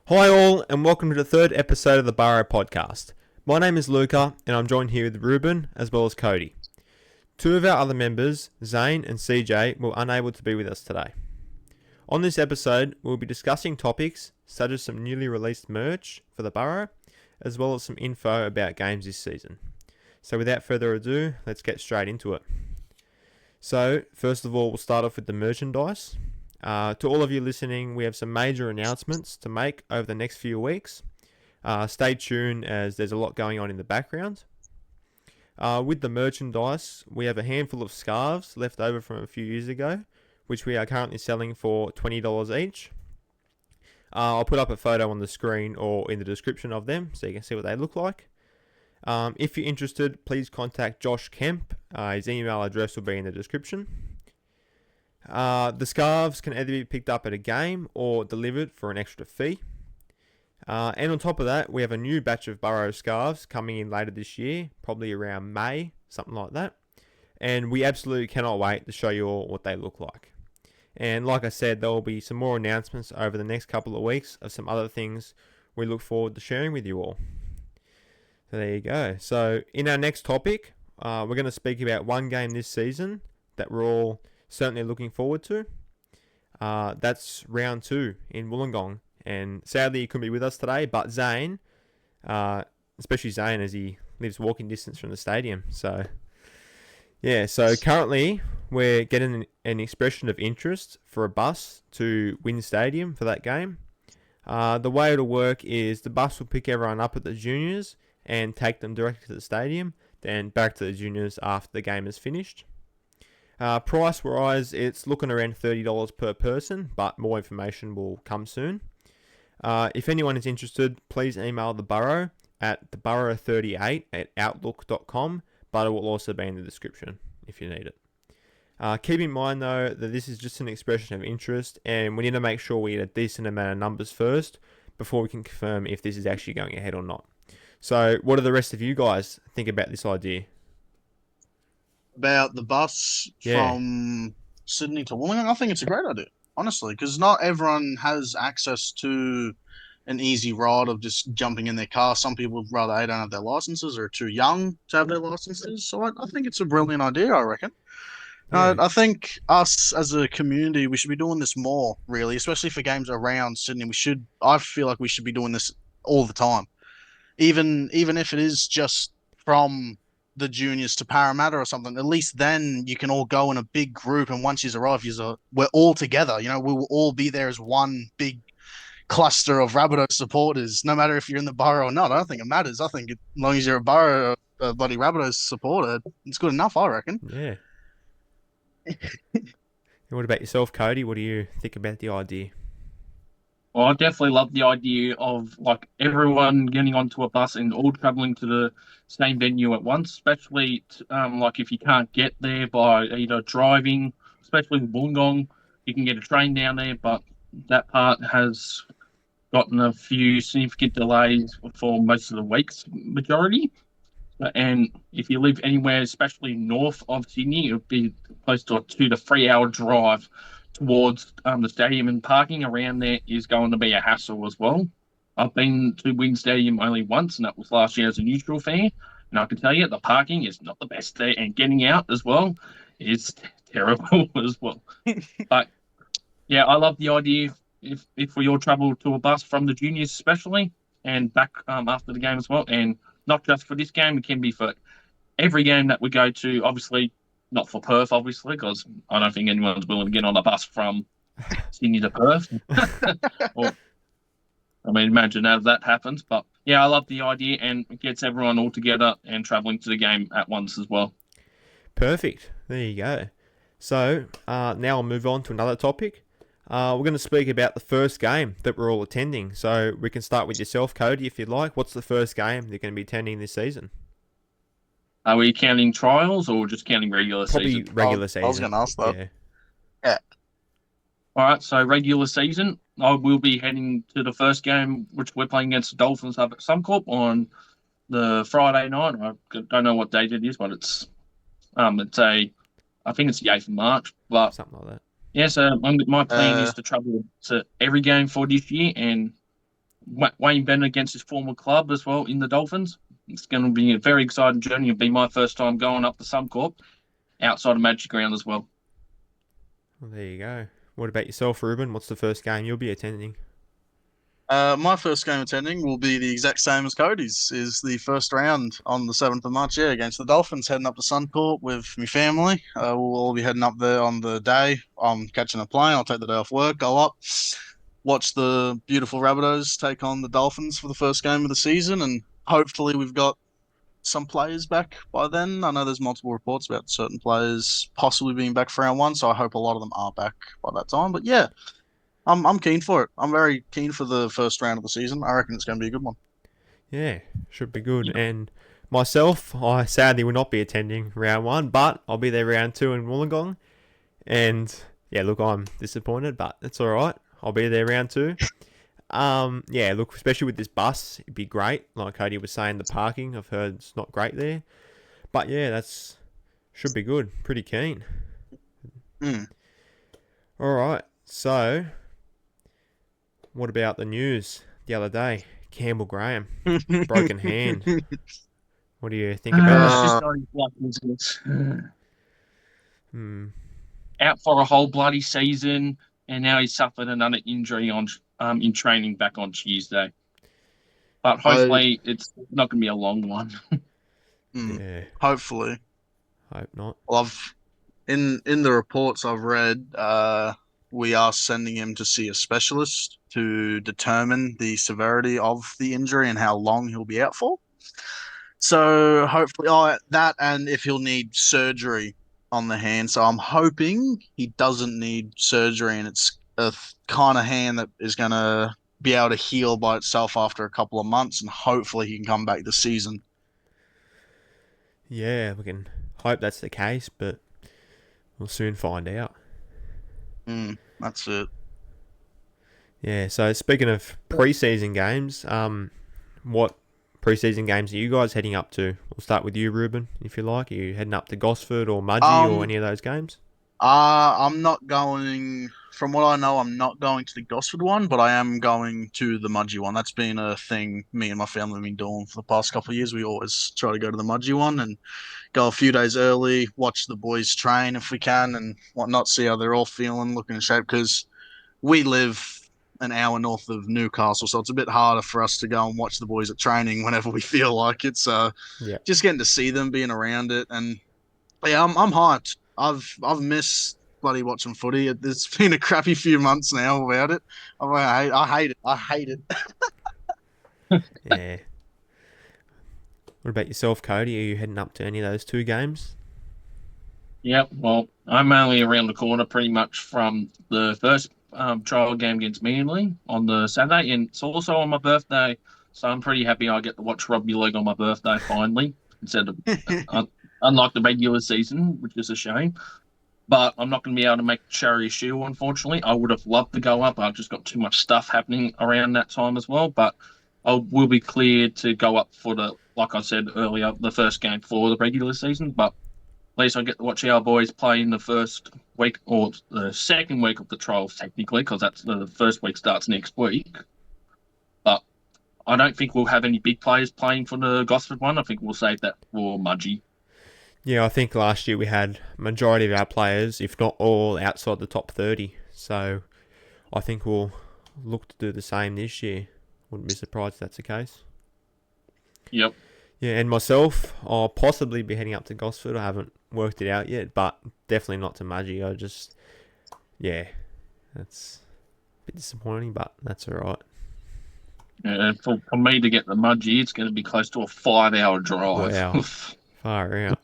Hi all, and welcome to the third episode of the Burrow Podcast. My name is Luca, and I'm joined here with Ruben as well as Cody. Two of our other members, Zane and CJ, were unable to be with us today. On this episode, we'll be discussing topics such as some newly released merch for the Burrow, as well as some info about games this season. So without further ado, let's get straight into it. So, first of all, we'll start off with the merchandise. To all of you listening, we have some major announcements to make over the next few weeks. Stay tuned as there's a lot going on in the background. With the merchandise, we have a handful of scarves left over from a few years ago, which we are currently selling for $20 each. I'll put up a photo on the screen or in the description of them so you can see what they look like. If you're interested, please contact Josh Kemp. His email address will be in the description. The scarves can either be picked up at a game or delivered for an extra fee. And on top of that, we have a new batch of Burrow scarves coming in later this year, probably around May, something like that. And we absolutely cannot wait to show you all what they look like. And like I said, there will be some more announcements over the next couple of weeks of some other things we look forward to sharing with you all. So there you go. So in our next topic, we're going to speak about one game this season that we're all certainly looking forward to. That's round 2 in Wollongong. And sadly, he couldn't be with us today, but Zane, especially Zane as he lives walking distance from the stadium. So, yeah, so currently we're getting an expression of interest for a bus to Wynn Stadium for that game. The way it'll work is the bus will pick everyone up at the juniors and take them directly to the stadium, then back to the juniors after the game is finished. Price-wise, it's looking around $30 per person, but more information will come soon. If anyone is interested, please email the Burrow at theburrow38@outlook.com, but it will also be in the description if you need it. Keep in mind, though, that this is just an expression of interest, and we need to make sure we get a decent amount of numbers first before we can confirm if this is actually going ahead or not. So, what do the rest of you guys think about this idea? About the bus from Sydney to Wollongong, I think it's a great idea, honestly, because not everyone has access to an easy ride of just jumping in their car. Some people rather A, don't have their licenses or are too young to have their licenses. So I think it's a brilliant idea, I reckon. Yeah. I think us as a community, we should be doing this more, really, especially for games around Sydney. I feel like we should be doing this all the time. Even if it is just from the juniors to Parramatta or something, at least then you can all go in a big group, and once you arrive, we're all together. You know, we will all be there as one big cluster of Rabbitohs supporters, no matter if you're in the Burrow or not. I don't think it matters. I think as long as you're a Burrow, a bloody Rabbitohs supporter, it's good enough, I reckon. Yeah. What about yourself, Cody? What do you think about the idea? Well, I definitely love the idea of like everyone getting onto a bus and all traveling to the same venue at once, especially like if you can't get there by either driving, especially with Wollongong, you can get a train down there, but that part has gotten a few significant delays for most of the week's majority. And if you live anywhere, especially north of Sydney, it would be close to a 2 to 3 hour drive towards the stadium, and parking around there is going to be a hassle as well. I've been to Wynn Stadium only once, and that was last year as a neutral fan, and I can tell you the parking is not the best there, and getting out as well is terrible as well. But yeah, I love the idea if we all travel to a bus from the juniors especially and back after the game as well, and not just for this game, it can be for every game that we go to, obviously. Not for Perth, obviously, because I don't think anyone's willing to get on a bus from Sydney to Perth. Imagine how that happens. But yeah, I love the idea, and it gets everyone all together and travelling to the game at once as well. Perfect. There you go. So now I'll move on to another topic. We're going to speak about the first game that we're all attending. So we can start with yourself, Cody, if you'd like. What's the first game you're going to be attending this season? Are we counting trials or just counting regular season? Probably regular season. I was going to ask that. Yeah. All right, so regular season, I will be heading to the first game, which we're playing against the Dolphins up at Suncorp on the Friday night. I don't know what date it is, but I think it's the 8th of March. But something like that. Yeah, so my plan is to travel to every game for this year and Wayne Bennett against his former club as well in the Dolphins. It's going to be a very exciting journey. It'll be my first time going up the Suncorp outside of Magic Ground as well. Well, there you go. What about yourself, Ruben? What's the first game you'll be attending? My first game attending will be the exact same as Cody's. Is the first round on the 7th of March, against the Dolphins, heading up to Suncorp with my family. We'll all be heading up there on the day. I'm catching a plane. I'll take the day off work, go up, watch the beautiful Rabbitohs take on the Dolphins for the first game of the season, and hopefully we've got some players back by then. I know there's multiple reports about certain players possibly being back for round one, so I hope a lot of them are back by that time. But yeah, I'm keen for it. I'm very keen for the first round of the season. I reckon it's going to be a good one. Yeah, should be good. And myself, I sadly will not be attending round one, but I'll be there round two in Wollongong. And yeah, look, I'm disappointed, but it's all right. I'll be there round two. Yeah, look, especially with this bus, it'd be great. Like Cody was saying, the parking, I've heard it's not great there. But yeah, should be good. Pretty keen. All right, so what about the news the other day? Campbell Graham, broken hand. What do you think about that? Out for a whole bloody season, and now he's suffered another injury in training back on Tuesday. But hopefully it's not going to be a long one. Yeah. Hopefully. Hope not. Well, in the reports I've read, we are sending him to see a specialist to determine the severity of the injury and how long he'll be out for. So hopefully, that and if he'll need surgery on the hand. So I'm hoping he doesn't need surgery, and it's a kind of hand that is going to be able to heal by itself after a couple of months, and hopefully he can come back this season. Yeah, we can hope that's the case, but we'll soon find out. That's it. Yeah, so speaking of pre-season games, what pre-season games are you guys heading up to? We'll start with you, Ruben, if you like. Are you heading up to Gosford or Mudgee or any of those games? I'm not going, from what I know, I'm not going to the Gosford one, but I am going to the Mudgee one. That's been a thing me and my family have been doing for the past couple of years. We always try to go to the Mudgee one and go a few days early, watch the boys train if we can and whatnot, see how they're all feeling, looking in shape, because we live an hour north of Newcastle, so it's a bit harder for us to go and watch the boys at training whenever we feel like it. So just getting to see them, being around it, and yeah, I'm hyped. I've missed bloody watching footy. It's been a crappy few months now without it. I hate it. I hate it. Yeah. What about yourself, Cody? Are you heading up to any of those two games? Yep. Well, I'm only around the corner pretty much from the first trial game against Manly on the Saturday, and it's also on my birthday, so I'm pretty happy I get to watch rugby league on my birthday finally, instead of unlike the regular season, which is a shame. But I'm not going to be able to make Cherry Shield, unfortunately. I would have loved to go up. I've just got too much stuff happening around that time as well. But I will be cleared to go up for like I said earlier, the first game for the regular season. But at least I get to watch our boys play in the first week or the second week of the trials, technically, because that's the first week starts next week. But I don't think we'll have any big players playing for the Gosford one. I think we'll save that for Mudgee. Yeah, I think last year we had majority of our players, if not all, outside the top 30. So I think we'll look to do the same this year. Wouldn't be surprised if that's the case. Yep. Yeah, and myself, I'll possibly be heading up to Gosford. I haven't worked it out yet, but definitely not to Mudgee. That's a bit disappointing, but that's all right. Yeah, for me to get the Mudgee, it's going to be close to a 5-hour drive. Wow. Far out.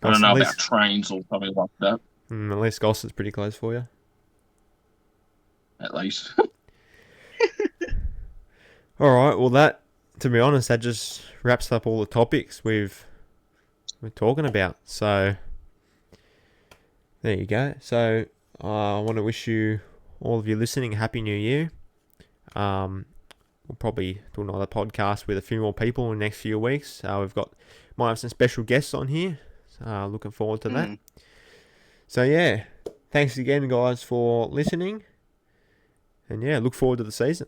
I don't know about trains or something like that. At least Gosford's pretty close for you. At least. All right, well, to be honest, that just wraps up all the topics we're talking about. So, there you go. So, I want to wish you, all of you listening, a Happy New Year. We'll probably do another podcast with a few more people in the next few weeks. Might have some special guests on here. Looking forward to that. So, yeah, thanks again, guys, for listening. And, yeah, look forward to the season.